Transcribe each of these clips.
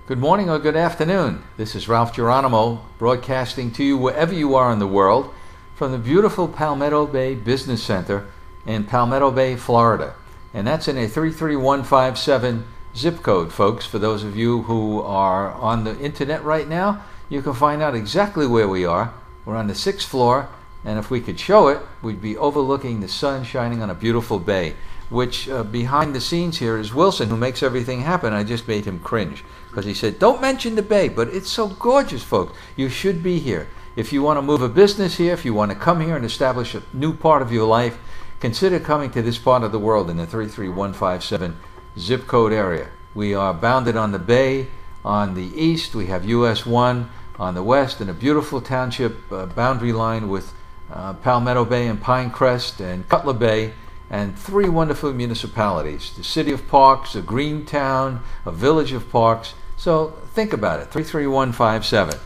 Good morning or good afternoon. This is Ralph Geronimo broadcasting to you wherever you are in the world from the beautiful Palmetto Bay Business Center in Palmetto Bay, Florida. And that's in a 33157 zip code, folks. For those of you who are on the internet right now, you can find out exactly where we are. We're on the 6th floor, and if we could show it, we'd be overlooking the sun shining on a beautiful bay, which behind the scenes here is Wilson, who makes everything happen. I just made him cringe because he said, don't mention the bay, but it's so gorgeous, folks. You should be here. If you want to move a business here, if you want to come here and establish a new part of your life, consider coming to this part of the world in the 33157 zip code area. We are bounded on the bay. On the east, we have US 1. On the west, and a beautiful township boundary line with Palmetto Bay and Pinecrest and Cutler Bay, and 3 wonderful municipalities, the City of Parks, a green town, a village of parks. So think about it, 33157.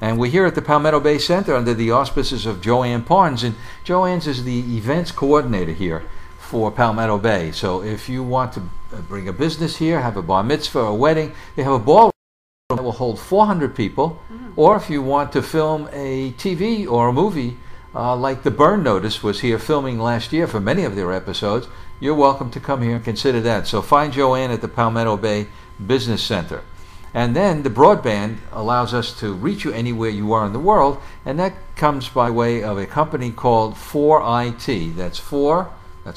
And we're here at the Palmetto Bay Center under the auspices of Joanne Parnes, and Joanne's is the events coordinator here for Palmetto Bay. So if you want to bring a business here, have a bar mitzvah, a wedding, they have a ballroom that will hold 400 people, or if you want to film a TV or a movie, like the Burn Notice was here filming last year for many of their episodes, you're welcome to come here and consider that. So find Joanne at the Palmetto Bay Business Center. And then the broadband allows us to reach you anywhere you are in the world, and that comes by way of a company called 4IT. That's a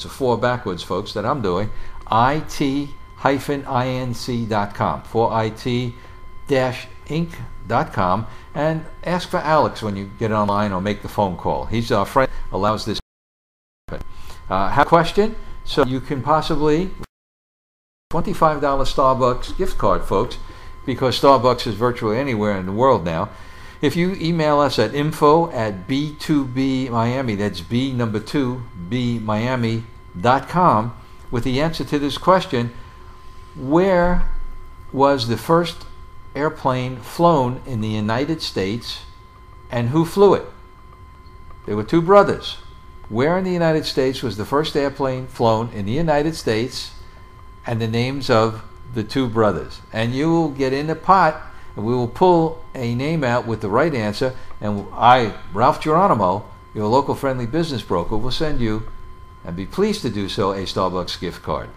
4 backwards, folks, that I'm doing, IT-inc.com, 4IT-inc.com, and ask for Alex when you get online or make the phone call. He's our friend, allows this to happen. Have a question? So you can possibly $25 Starbucks gift card, folks, because Starbucks is virtually anywhere in the world now. If you email us at info@B2B Miami, that's B number 2, bmiami.com, with the answer to this question: where was the first airplane flown in the United States, and who flew it? There were 2 brothers. Where in the United States was the first airplane flown in the United States, and the names of the 2 brothers? And you will get in the pot, and we will pull a name out with the right answer, and I, Ralph Geronimo, your local friendly business broker, will send you, and be pleased to do so, a Starbucks gift card.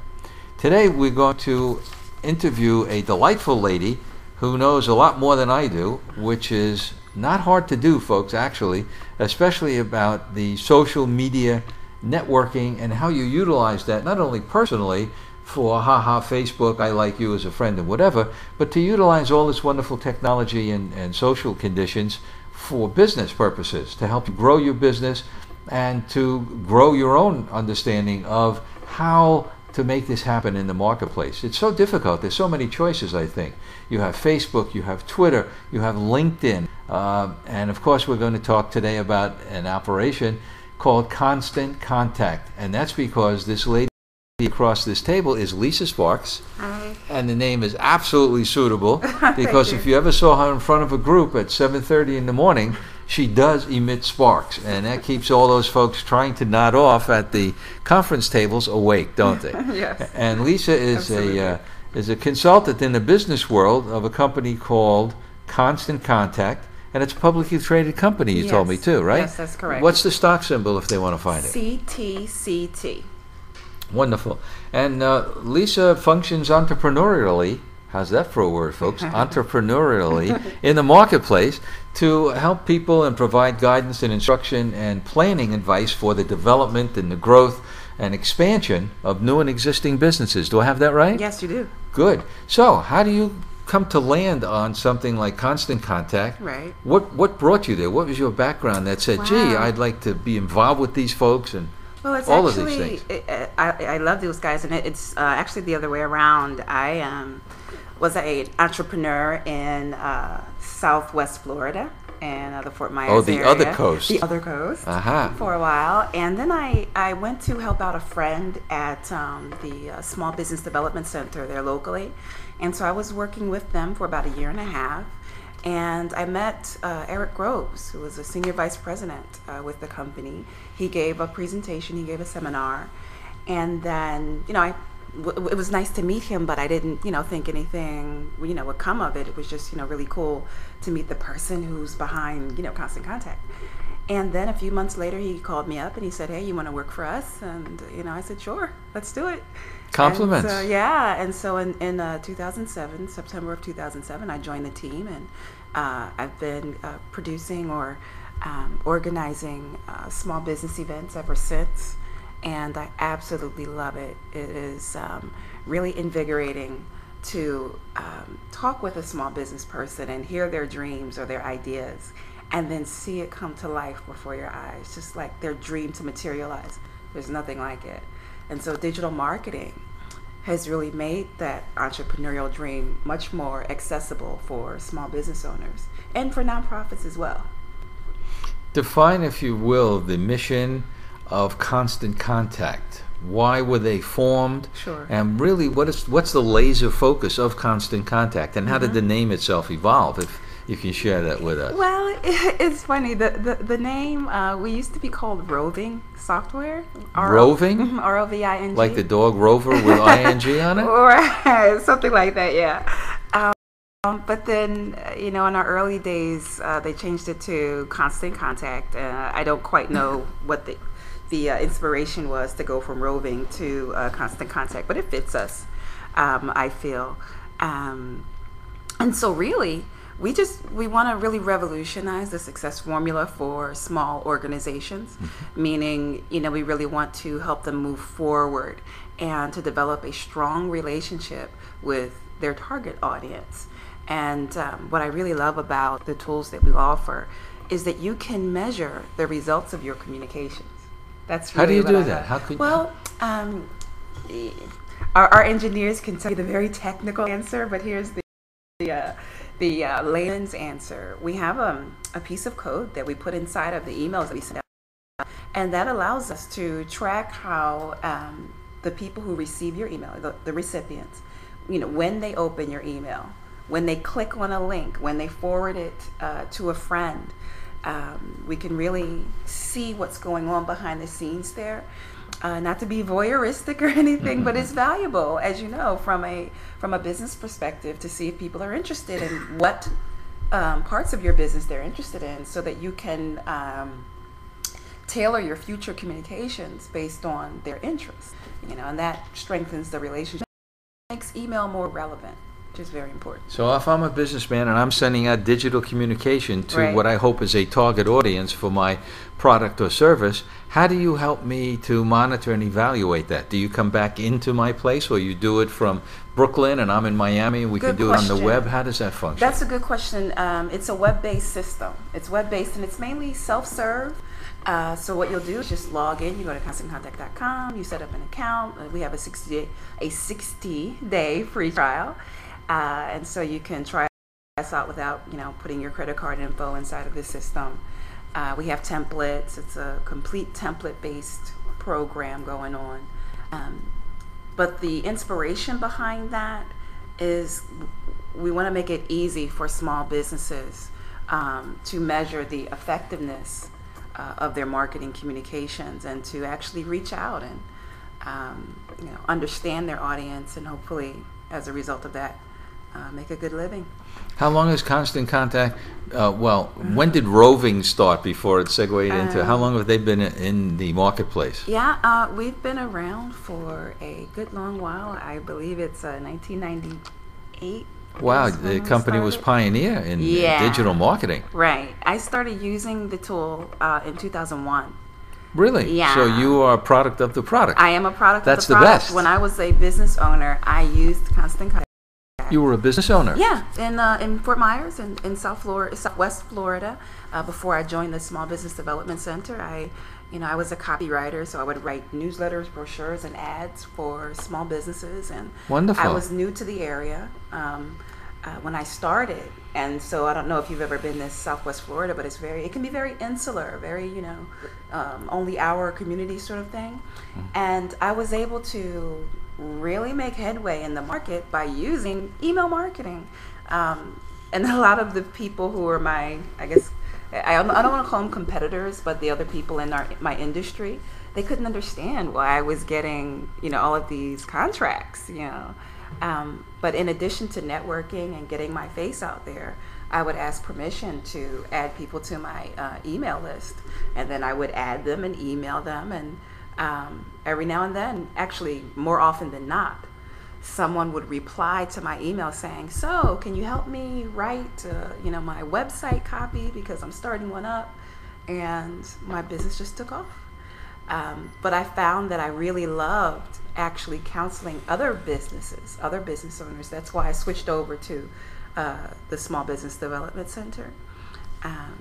Today we're going to interview a delightful lady who knows a lot more than I do, which is not hard to do, folks, actually, especially about the social media networking and how you utilize that, not only personally for Facebook, I like you as a friend and whatever, but to utilize all this wonderful technology and social conditions for business purposes, to help you grow your business and to grow your own understanding of how to make this happen in the marketplace. It's so difficult. There's so many choices, I think. You have Facebook, you have Twitter, you have LinkedIn, and of course we're going to talk today about an operation called Constant Contact, and that's because this lady across this table is Lisa Sparks. Hi. And the name is absolutely suitable because if you ever saw her in front of a group at 7:30 in the morning, she does emit sparks, and that keeps all those folks trying to nod off at the conference tables awake, don't they? Yes. And Lisa is a consultant in the business world of a company called Constant Contact, and it's a publicly traded company, you told me too, right? Yes, that's correct. What's the stock symbol if they want to find it? CTCT. Wonderful. And Lisa functions entrepreneurially, how's that for a word, folks? Entrepreneurially in the marketplace to help people and provide guidance and instruction and planning advice for the development and the growth and expansion of new and existing businesses. Do I have that right? Yes, you do. Good. So how do you come to land on something like Constant Contact? Right. What brought you there? What was your background that said, gee, I'd like to be involved with these folks and well, it's all actually, of these things? I love those guys, and it's actually the other way around. I was an entrepreneur in Southwest Florida and the Fort Myers area. Other coast. The other coast for a while. And then I went to help out a friend at the Small Business Development Center there locally. And so I was working with them for about a year and a half. And I met Eric Groves, who was a senior vice president with the company. He gave a presentation, he gave a seminar. And then, I it was nice to meet him, but I didn't, think anything, would come of it. It was just, really cool to meet the person who's behind, Constant Contact. And then a few months later, he called me up and he said, "Hey, you want to work for us?" And, I said, "Sure, let's do it." Compliments. And so, yeah. And so in 2007, September of 2007, I joined the team, and I've been producing or organizing small business events ever since. And I absolutely love it. It is really invigorating to talk with a small business person and hear their dreams or their ideas, and then see it come to life before your eyes, just like their dream to materialize. There's nothing like it. And so digital marketing has really made that entrepreneurial dream much more accessible for small business owners and for nonprofits as well. Define, if you will, the mission of Constant Contact. Why were they formed? Sure. And really, what's the laser focus of Constant Contact, and how did the name itself evolve? If you share that with us. Well, it's funny. The name, we used to be called Roving Software. Roving? R-O-V-I-N-G. Like the dog Rover with I-N-G on it? Or something like that, yeah. But then, in our early days, they changed it to Constant Contact. I don't quite know what the inspiration was to go from roving to Constant Contact, but it fits us, I feel. And so really, we want to really revolutionize the success formula for small organizations, meaning, we really want to help them move forward and to develop a strong relationship with their target audience. And what I really love about the tools that we offer is that you can measure the results of your communications. That's really how do you do I that? love. How could Well, our engineers can tell you the very technical answer, but here's the layman's answer. We have a piece of code that we put inside of the emails that we send out, and that allows us to track how the people who receive your email, the recipients, when they open your email, when they click on a link, when they forward it to a friend. We can really see what's going on behind the scenes there. Not to be voyeuristic or anything, but it's valuable, as you know, from a business perspective, to see if people are interested in what parts of your business they're interested in, so that you can tailor your future communications based on their interests. And that strengthens the relationship, makes email more relevant, which is very important. So if I'm a businessman and I'm sending out digital communication to what I hope is a target audience for my product or service, how do you help me to monitor and evaluate that? Do you come back into my place, or you do it from Brooklyn and I'm in Miami and we can do it on the web? How does that function? That's a good question. It's a web-based system. It's web-based and it's mainly self-serve. So what you'll do is just log in. You go to constantcontact.com, you set up an account. We have a 60-day free trial. And so you can try us out without, putting your credit card info inside of the system. We have templates. It's a complete template-based program going on. But the inspiration behind that is we want to make it easy for small businesses to measure the effectiveness of their marketing communications, and to actually reach out and understand their audience, and hopefully, as a result of that, make a good living. How long is Constant Contact? When did roving start before it segued into? How long have they been in the marketplace? Yeah, we've been around for a good long while. I believe it's 1998. Wow, the company was pioneer in digital marketing. Right. I started using the tool in 2001. Really? Yeah. So you are a product of the product. I am a product That's of the product. That's the best. When I was a business owner, I used Constant Contact. You were a business owner? Yeah, in Fort Myers, in Southwest Florida. Before I joined the Small Business Development Center, I was a copywriter, so I would write newsletters, brochures, and ads for small businesses. And wonderful. I was new to the area when I started, and so I don't know if you've ever been to Southwest Florida, but it can be very insular, very only our community sort of thing. And I was able to really make headway in the market by using email marketing. And a lot of the people who were my, I don't want to call them competitors, but the other people in my industry, they couldn't understand why I was getting, all of these contracts, But in addition to networking and getting my face out there, I would ask permission to add people to my email list, and then I would add them and email them, and every now and then, actually more often than not, someone would reply to my email saying, "So, can you help me write, my website copy because I'm starting one up," and my business just took off. But I found that I really loved actually counseling other business owners. That's why I switched over to the Small Business Development Center.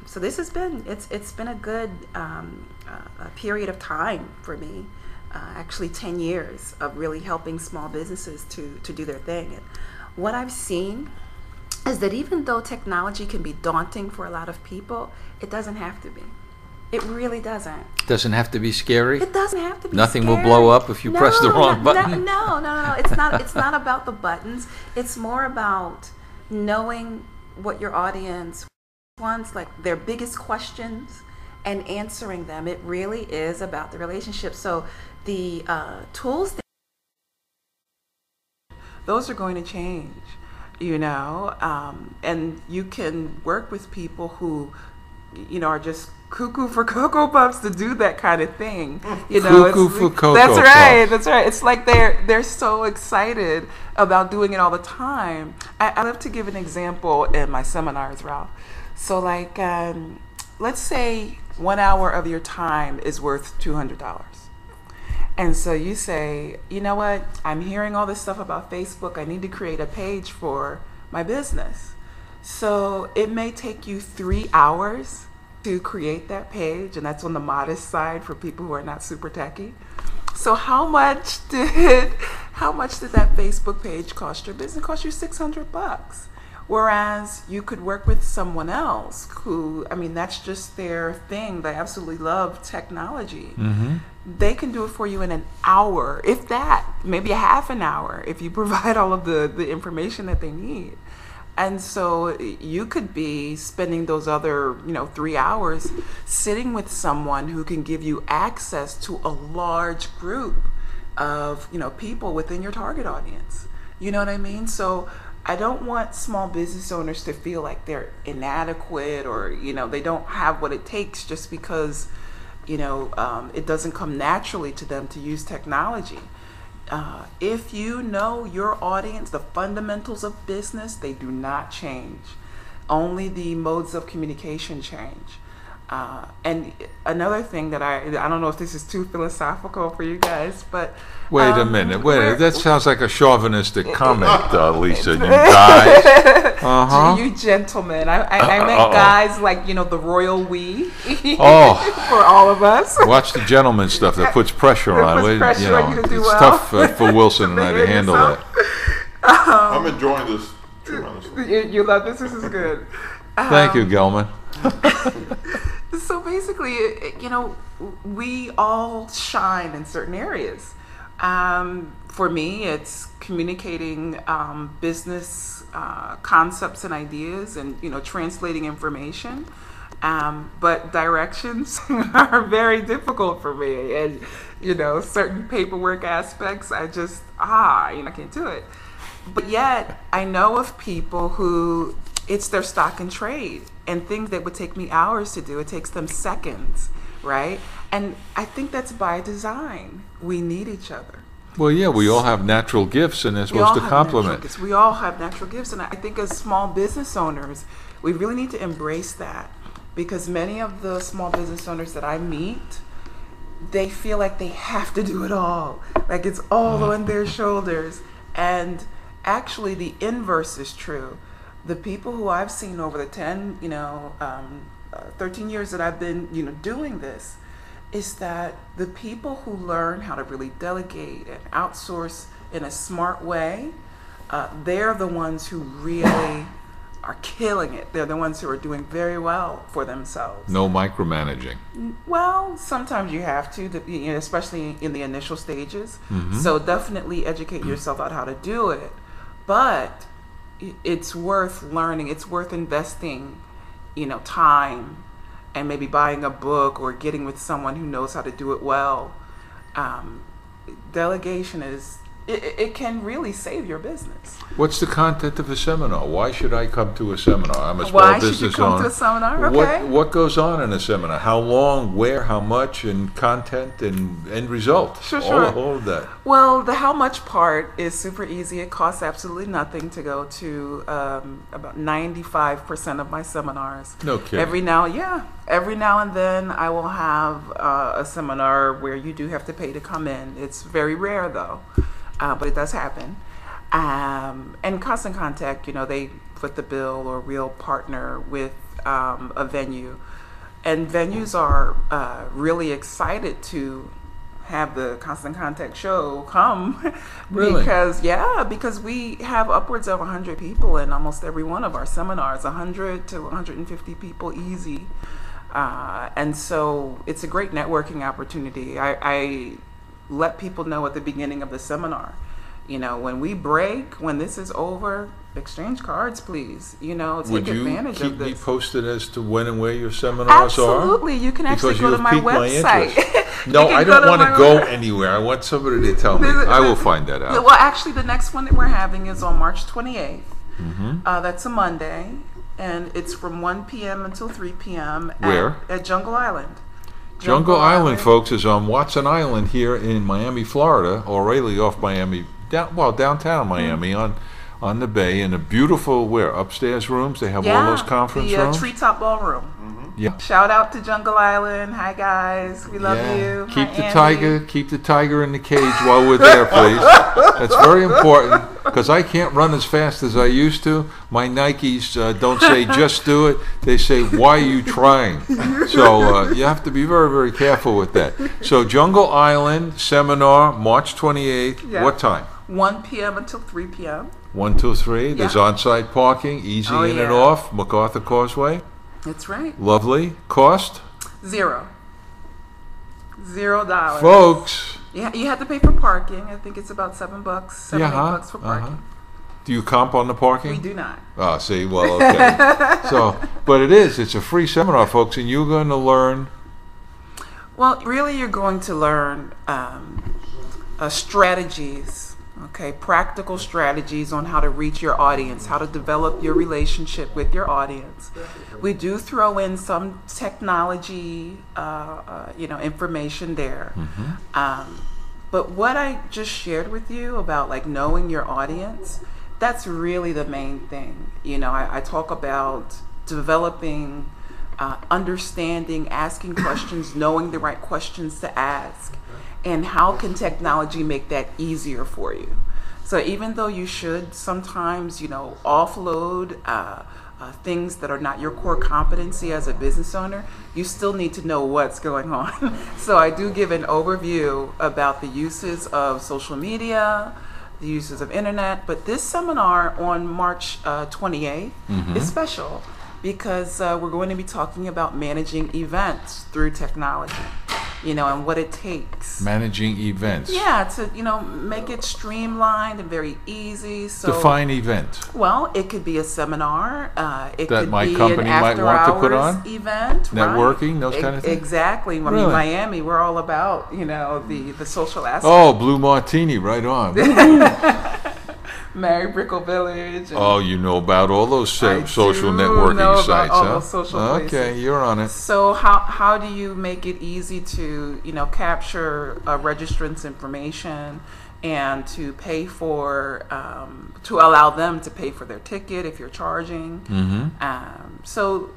So this has been it's been a good a period of time for me. Actually 10 years of really helping small businesses to do their thing. And what I've seen is that even though technology can be daunting for a lot of people, it doesn't have to be. It really doesn't. Doesn't have to be scary? It doesn't have to be Nothing scary. will blow up if you press the wrong button? No. It's not about the buttons. It's more about knowing what your audience wants, like their biggest questions, and answering them. It really is about the relationship. So the tools, those are going to change, and you can work with people who, are just cuckoo for Cocoa Puffs to do that kind of thing. Cuckoo for Cocoa That's right. Puffs. That's right. It's like they're so excited about doing it all the time. I love to give an example in my seminars, Ralph. So like, let's say 1 hour of your time is worth $200. And so you say, you know what, I'm hearing all this stuff about Facebook. I need to create a page for my business. So it may take you 3 hours to create that page, and that's on the modest side for people who are not super techy. So how much did that Facebook page cost your business? It cost you $600. Whereas you could work with someone else who, that's just their thing. They absolutely love technology. Mm-hmm. They can do it for you in an hour, if that, maybe a half an hour, if you provide all of the information that they need. And so you could be spending those other, 3 hours sitting with someone who can give you access to a large group of, people within your target audience. You know what I mean? So I don't want small business owners to feel like they're inadequate or, they don't have what it takes just because, it doesn't come naturally to them to use technology. If you know your audience, the fundamentals of business, they do not change. Only the modes of communication change. And another thing that I don't know if this is too philosophical for you guys, but wait a minute. That sounds like a chauvinistic comment, Lisa. You guys, you gentlemen. I meant guys like the royal we. For all of us. Watch the gentleman stuff that puts pressure on. On you to do it's well. tough for Wilson and I to handle that. I'm enjoying this tremendously. You love this. This is good. Thank you, Gelman. So basically, we all shine in certain areas. For me, it's communicating business concepts and ideas and, translating information. But directions are very difficult for me. And, certain paperwork aspects, I just, I can't do it. But yet, I know of people who it's their stock and trade. And things that would take me hours to do, it takes them seconds, right? And I think that's by design. We need each other. Well, yeah, we all have natural gifts, and they're supposed to complement. We all have natural gifts, and I think as small business owners, we really need to embrace that, because many of the small business owners that I meet, they feel like they have to do it all, like it's all on their shoulders. And actually, the inverse is true. The people who I've seen over the 13 years that I've been, doing this, is that the people who learn how to really delegate and outsource in a smart way, they're the ones who really are killing it. They're the ones who are doing very well for themselves. No micromanaging. Well, sometimes you have to, especially in the initial stages. Mm-hmm. So definitely educate yourself on how to do it. But it's worth learning. It's worth investing, time and maybe buying a book or getting with someone who knows how to do it well, delegation it can really save your business. What's the content of a seminar? Why should I come to a seminar? I'm a small Why business should you come owner. to a seminar? Okay. What goes on in a seminar? How long, where, how much, and content and end result? Sure. All of that. Well, the how much part is super easy. It costs absolutely nothing to go to about 95% of my seminars. No kidding. Every now and then I will have a seminar where you do have to pay to come in. It's very rare though, but it does happen. And Constant Contact, they put the bill or we'll partner with a venue. And venues are really excited to have the Constant Contact show come. Really? Because we have upwards of 100 people in almost every one of our seminars, 100 to 150 people easy. And so it's a great networking opportunity. I let people know at the beginning of the seminar, when we break, when this is over, exchange cards, please. Take advantage of this. Would you keep me posted as to when and where your seminars are? Absolutely. You can actually go to my website. No, I don't want to go anywhere. I want somebody to tell me. I will find that out. Well, actually, the next one that we're having is on March 28th. Mm-hmm. That's a Monday, and it's from 1 p.m. until 3 p.m. Where? At Jungle Island. Jungle Island, folks, is on Watson Island here in Miami, Florida, or really off Miami, downtown Miami, on the bay, in a beautiful, upstairs rooms? They have all those conference rooms? The Treetop Ballroom. Mm-hmm. Yeah. Shout out to Jungle Island. Hi, guys. We love you. Keep the tiger in the cage while we're there, please. That's very important, because I can't run as fast as I used to. My Nikes don't say just do it. They say, why are you trying? So you have to be very, very careful with that. So Jungle Island seminar, March 28th. Yeah. What time? 1 p.m. until 3 p.m. 1, 2, 3. There's on-site parking, easy in and off, MacArthur Causeway. That's right. Lovely. Cost? $0. Folks. Yeah, you have to pay for parking. I think it's about $7, $8 for parking. Do you comp on the parking? We do not. Oh, see, well, okay. But it's a free seminar, folks, and you're going to learn. Well, really, you're going to learn strategies. Okay, practical strategies on how to reach your audience, how to develop your relationship with your audience. We do throw in some technology, information there. Mm-hmm. But what I just shared with you about knowing your audience, that's really the main thing. I talk about developing, understanding, asking questions, knowing the right questions to ask. And how can technology make that easier for you? So even though you should sometimes, offload things that are not your core competency as a business owner, you still need to know what's going on. So I do give an overview about the uses of social media, the uses of internet. But this seminar on March 28th is special because we're going to be talking about managing events through technology. And what it takes. Managing events. Yeah, to, make it streamlined and very easy. So define event. Well, it could be a seminar. It that could my be company an might want to put on? Event. Networking, right? those kind of things? Exactly. I mean, Miami, we're all about, the social aspect. Oh, Blue Martini, right on. Mary Brickell Village. You know about all those social networking sites, huh? Okay, you're on it. So how do you make it easy to capture a registrant's information and to pay for to allow them to pay for their ticket if you're charging? Mm-hmm. So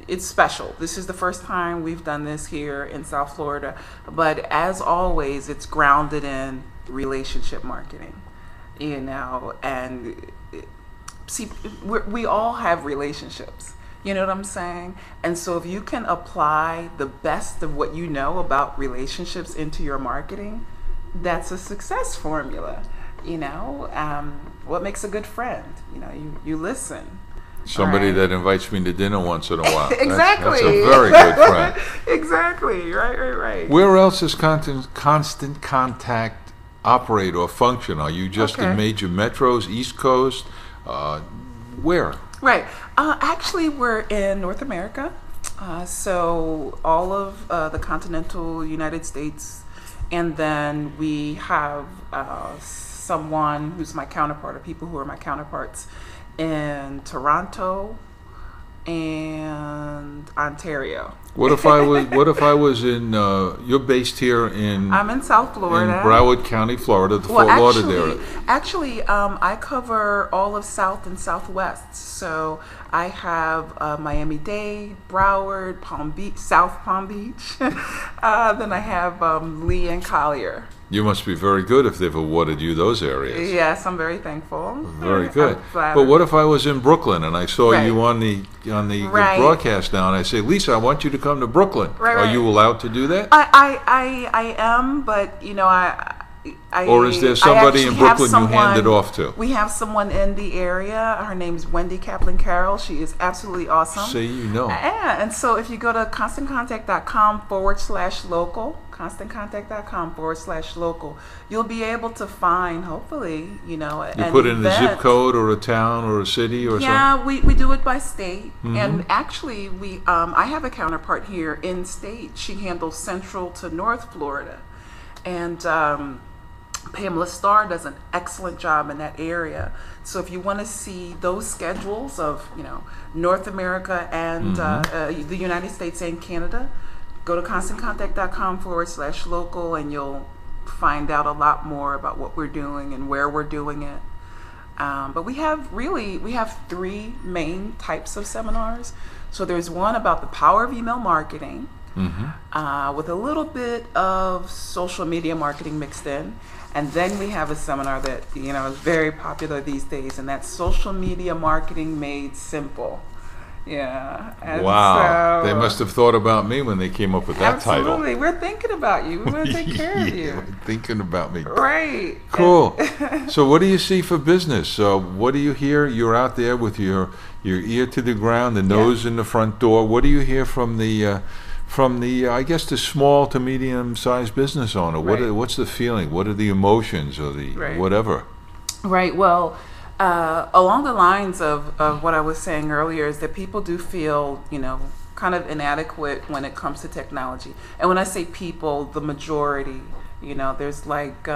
it's special. This is the first time we've done this here in South Florida, but as always, it's grounded in relationship marketing. And see, we all have relationships. You know what I'm saying? And so if you can apply the best of what you know about relationships into your marketing, that's a success formula. What makes a good friend? You listen. Somebody that invites me to dinner once in a while. Exactly. That's a very good friend. Exactly. Right. Where else does Constant Contact operate or function? Are you just in major metros, East Coast? Where? Right. Actually, we're in North America. So all of the continental United States, and then we have someone who's my counterpart, or people who are my counterparts in Toronto and Ontario. What if I was in? You're based here in. I'm in South Florida, in Broward County, Florida, the Fort Lauderdale area. Actually, I cover all of South and Southwest. So I have Miami-Dade, Broward, Palm Beach, South Palm Beach. Then I have Lee and Collier. You must be very good if they've awarded you those areas. Yes, I'm very thankful. Very good. But what if I was in Brooklyn and I saw you on the broadcast now, and I say, Lisa, I want you to come to Brooklyn. Are you allowed to do that? I am, but or is there somebody in Brooklyn you hand it off to? We have someone in the area. Her name's Wendy Kaplan-Carroll. She is absolutely awesome. Say you know. Yeah, and so if you go to constantcontact.com/local, constantcontact.com/local, you'll be able to find, hopefully, you put in a zip code or a town or a city or something? Yeah, we do it by state. Mm-hmm. And actually, I have a counterpart here in state. She handles Central to North Florida. And Pamela Starr does an excellent job in that area. So if you want to see those schedules of, North America and the United States and Canada, go to constantcontact.com/local, and you'll find out a lot more about what we're doing and where we're doing it. But we have three main types of seminars. So there's one about the power of email marketing, with a little bit of social media marketing mixed in. And then we have a seminar that is very popular these days, and that's social media marketing made simple. Yeah. And wow. They must have thought about me when they came up with that title. Absolutely. We're thinking about you. We want to take care of you. We're thinking about me. Right. Cool. So what do you see for business? What do you hear? You're out there with your ear to the ground, the nose in the front door. What do you hear from the I guess the small to medium sized business owner? Right. What's the feeling? What are the emotions or the whatever? Right. Well, along the lines of what I was saying earlier, is that people do feel, kind of inadequate when it comes to technology. And when I say people, the majority, there's like,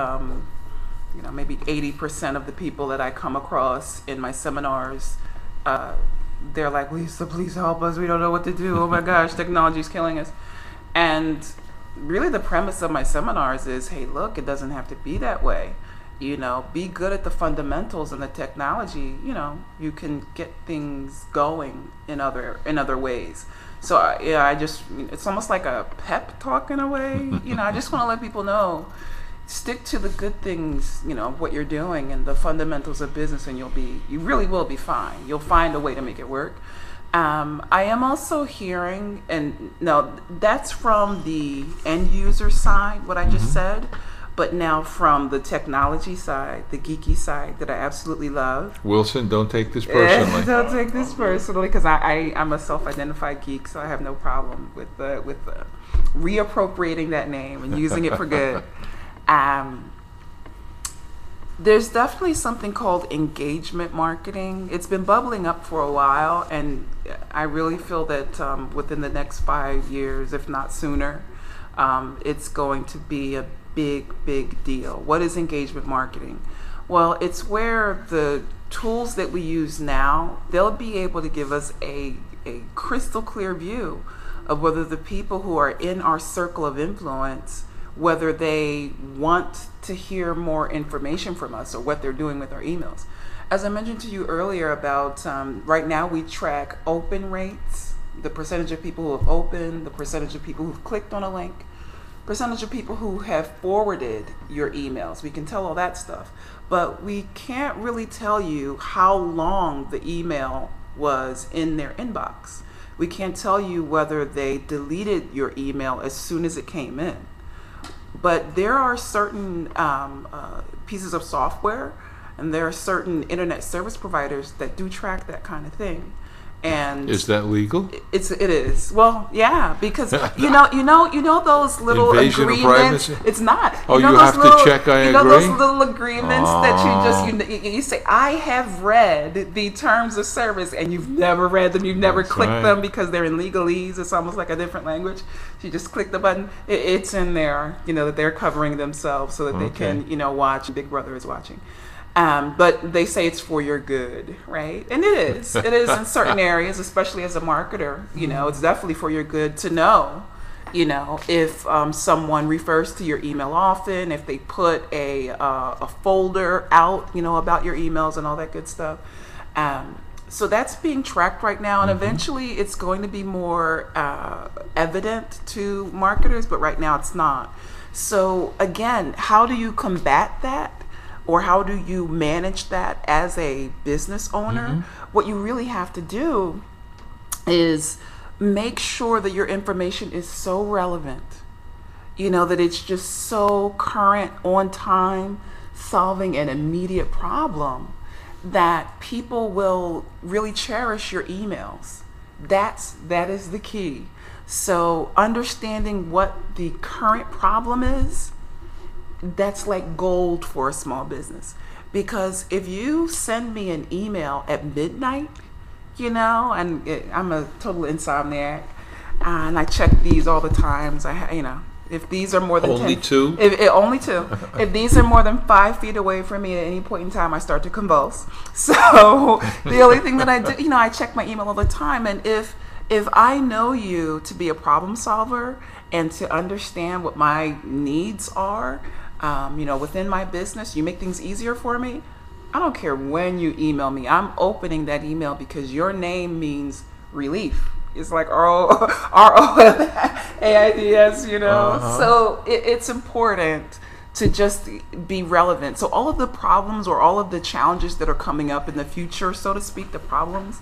maybe 80% of the people that I come across in my seminars, they're like, Lisa, please help us. We don't know what to do. Oh my gosh, technology's killing us. And really the premise of my seminars is, hey, look, it doesn't have to be that way. Be good at the fundamentals and the technology. You can get things going in other ways. So it's almost like a pep talk in a way. I just want to let people know, stick to the good things, of what you're doing and the fundamentals of business, and you really will be fine. You'll find a way to make it work. I am also hearing, and no, that's from the end user side, what I just said. But now from the technology side, the geeky side that I absolutely love. Wilson, don't take this personally. Don't take this personally, because I'm a self-identified geek, so I have no problem with reappropriating that name and using it for good. There's definitely something called engagement marketing. It's been bubbling up for a while, and I really feel that within the next 5 years, if not sooner, it's going to be a big deal. What is engagement marketing? Well, it's where the tools that we use now, they'll be able to give us a crystal clear view of whether the people who are in our circle of influence, whether they want to hear more information from us or what they're doing with our emails. As I mentioned to you earlier about right now we track open rates, the percentage of people who have opened, the percentage of people who've clicked on a link, percentage of people who have forwarded your emails. We can tell all that stuff, but we can't really tell you how long the email was in their inbox. We can't tell you whether they deleted your email as soon as it came in. But there are certain pieces of software, and there are certain internet service providers that do track that kind of thing. And is that legal? It is. Well, yeah, because you know those little Invasion of agreements. privacy? It's not. Oh, you those have to check I You know agree? those little agreements that you say, I have read the terms of service, and you've never read them. You've never clicked them because they're in legalese. It's almost like a different language. You just click the button. It's in there. That they're covering themselves so that they can watch. Big Brother is watching. But they say it's for your good, right? And it is. It is in certain areas, especially as a marketer. It's definitely for your good to know, if someone refers to your email often, if they put a folder out, about your emails and all that good stuff. So that's being tracked right now, and eventually it's going to be more evident to marketers, but right now it's not. So again, how do you combat that? Or how do you manage that as a business owner? What you really have to do is make sure that your information is so relevant, that it's just so current, on time, solving an immediate problem, that people will really cherish your emails. That is the key. So understanding what the current problem is, that's like gold for a small business. Because if you send me an email at midnight, and I'm a total insomniac, and I check these all the times. If these are more than only 10, two, only two. If these are more than 5 feet away from me at any point in time, I start to convulse. So the only thing that I do, I check my email all the time, and if I know you to be a problem solver and to understand what my needs are, within my business, you make things easier for me. I don't care when you email me. I'm opening that email because your name means relief. It's like R-O-L-A-I-D-S, So it's important to just be relevant. So all of the problems or all of the challenges that are coming up in the future, so to speak, the problems,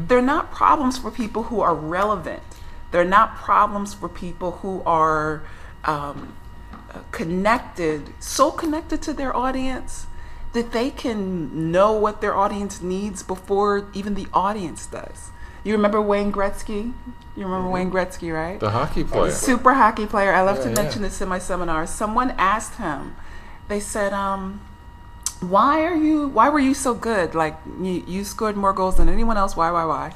they're not problems for people who are relevant. They're not problems for people who are so connected to their audience that they can know what their audience needs before even the audience does. You remember Wayne Gretzky? You remember Wayne Gretzky, right? The hockey player. Super hockey player. I love to mention this in my seminars. Someone asked him, they said, why were you so good? Like, you scored more goals than anyone else. Why?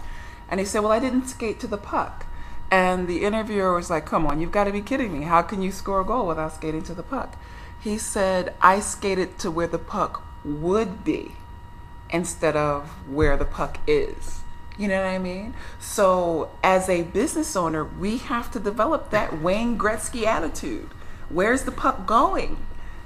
And he said, well, I didn't skate to the puck. And the interviewer was like, come on, you've got to be kidding me. How can you score a goal without skating to the puck? He said, I skated to where the puck would be instead of where the puck is. You know what I mean? So as a business owner, we have to develop that Wayne Gretzky attitude. Where's the puck going?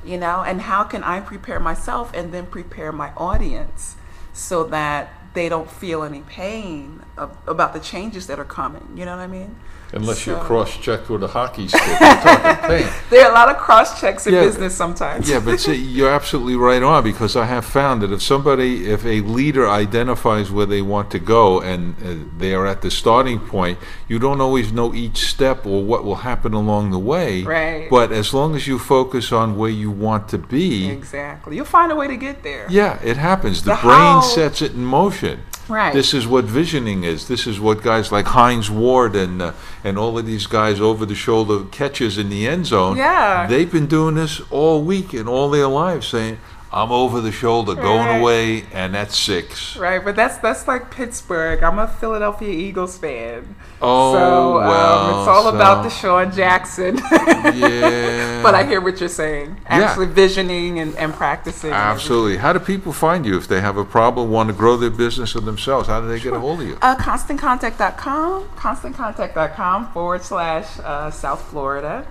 And how can I prepare myself and then prepare my audience so that they don't feel any pain about the changes that are coming. You know what I mean? Unless you're cross-checked with a hockey stick. You're talking pain. There are a lot of cross-checks in business sometimes. Yeah, but see, you're absolutely right on, because I have found that if a leader identifies where they want to go and they are at the starting point, you don't always know each step or what will happen along the way. Right. But as long as you focus on where you want to be. Exactly. You'll find a way to get there. Yeah, it happens. The brain sets it in motion. Right. This is what visioning is. This is what guys like Hines Ward and all of these guys over the shoulder catches in the end zone. Yeah. They've been doing this all week and all their lives, saying, I'm over the shoulder, going away, and that's 6. Right, but that's like Pittsburgh. I'm a Philadelphia Eagles fan. Oh, so, well. It's all about Deshaun Jackson. Yeah. But I hear what you're saying. Actually visioning and practicing. Absolutely. How do people find you if they have a problem, want to grow their business or themselves? How do they get a hold of you? ConstantContact.com, ConstantContact.com/South Florida.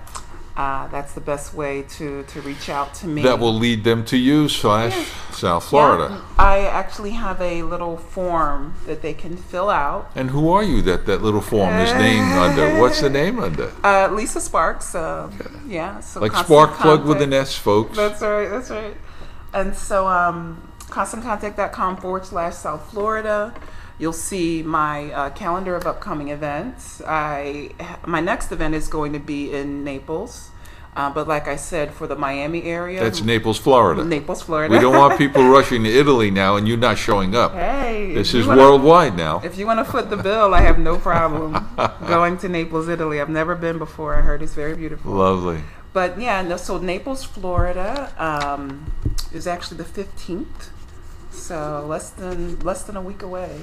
That's the best way to reach out to me. That will lead them to you / South Florida. Yeah. I actually have a little form that they can fill out. And who are you that little form is named under? What's the name under? Lisa Sparks. Yeah. So like Spark Plug with an S, folks. That's right. And so ConstantContact.com /South Florida. You'll see my calendar of upcoming events. My next event is going to be in Naples But like I said, for the Miami area, That's Naples, Florida. Naples, Florida. We don't want people rushing to Italy now and you not showing up. Hey, This is worldwide now. If you want to foot the bill, I have no problem going to Naples, Italy. I've never been before. I heard it's very beautiful. Lovely. But yeah, no, so Naples, Florida is actually the 15th. So less than a week away.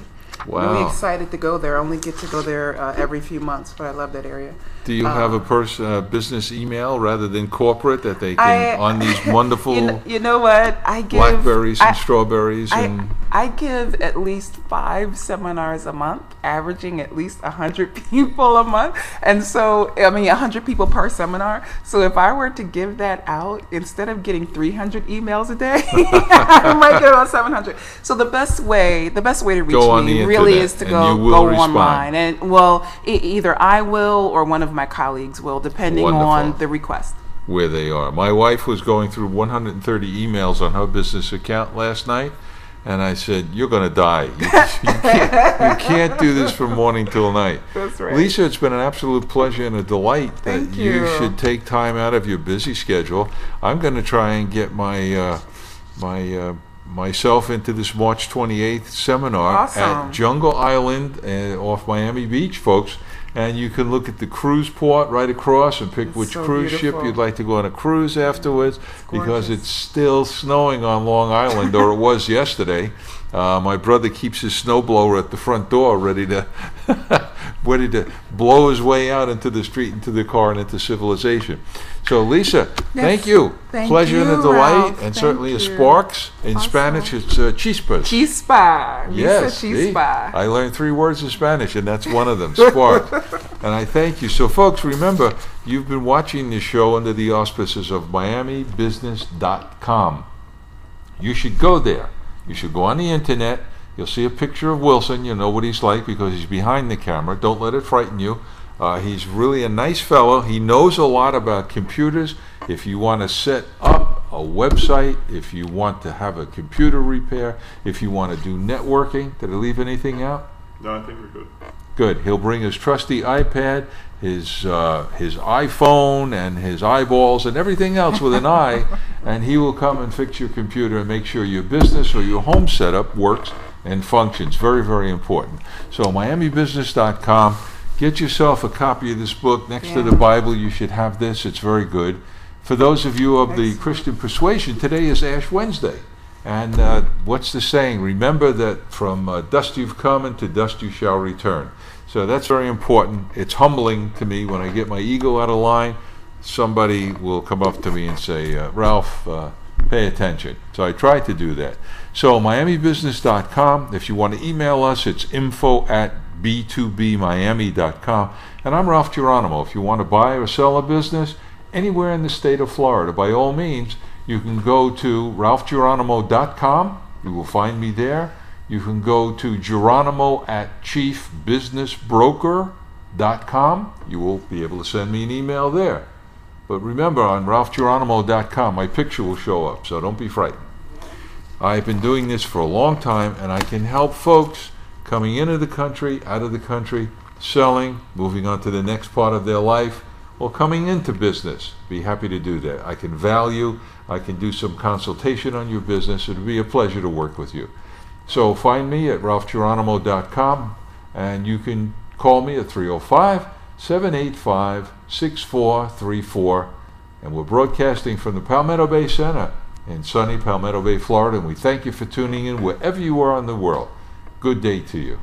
Wow. Really excited to go there. I only get to go there every few months, but I love that area. Do you have a business email rather than corporate that they can on these wonderful you know what? I give blackberries and strawberries and I give at least 5 seminars a month, averaging at least 100 people a month. And so, 100 people per seminar. So if I were to give that out, instead of getting 300 emails a day, I might get about 700. So the best way to reach me really is to go online. And either I will or one of my colleagues will, depending on the request. Where they are. My wife was going through 130 emails on her business account last night. And I said, you're going to die. You can't do this from morning till night. That's right. Lisa, it's been an absolute pleasure and a delight that Thank you you. should take time out of your busy schedule. I'm going to try and get myself into this March 28th seminar Awesome. at Jungle Island off Miami Beach, folks. And you can look at the cruise port right across and pick It's which so cruise ship beautiful. you'd like to go on a cruise afterwards, because gorgeous. it's still snowing on Long Island, or it was yesterday. My brother keeps his snowblower at the front door ready to blow his way out into the street, into the car, and into civilization. So, Lisa, thank you. Thank Pleasure and a you, delight, Ralph. and Thank certainly a you. sparks. In Awesome. Spanish, it's chispas. Chispa. Yes, Lisa see? Chispa. I learned 3 words in Spanish, and that's one of them, spark. And I thank you. So, folks, remember, you've been watching this show under the auspices of MiamiBusiness.com. You should go there. You should go on the internet. You'll see a picture of Wilson. You'll know what he's like because he's behind the camera. Don't let it frighten you. He's really a nice fellow. He knows a lot about computers. If you want to set up a website, if you want to have a computer repair, if you want to do networking, did I leave anything out? No, I think we're good. Good. He'll bring his trusty iPad, his iPhone, and his eyeballs, and everything else with an eye, and he will come and fix your computer and make sure your business or your home setup works and functions. Very, very important. So MiamiBusiness.com. Get yourself a copy of this book. Next to the Bible, you should have this. It's very good. For those of you of the Christian persuasion, today is Ash Wednesday. And what's the saying? Remember that from dust you've come and to dust you shall return. So that's very important. It's humbling to me when I get my ego out of line. Somebody will come up to me and say, Ralph, pay attention. So I try to do that. So MiamiBusiness.com. If you want to email us, it's info@b2bmiami.com. And I'm Ralph Geronimo. If you want to buy or sell a business anywhere in the state of Florida, by all means, you can go to ralphgeronimo.com. You will find me there. You can go to geronimo@chiefbusinessbroker.com. You will be able to send me an email there. But remember, on ralphgeronimo.com, my picture will show up, so don't be frightened. I've been doing this for a long time, and I can help folks coming into the country, out of the country, selling, moving on to the next part of their life, or coming into business. Be happy to do that. I can value, I can do some consultation on your business. It would be a pleasure to work with you. So find me at ralphgeronimo.com, and you can call me at 305-785-6434. And we're broadcasting from the Palmetto Bay Center in sunny Palmetto Bay, Florida. And we thank you for tuning in wherever you are in the world. Good day to you.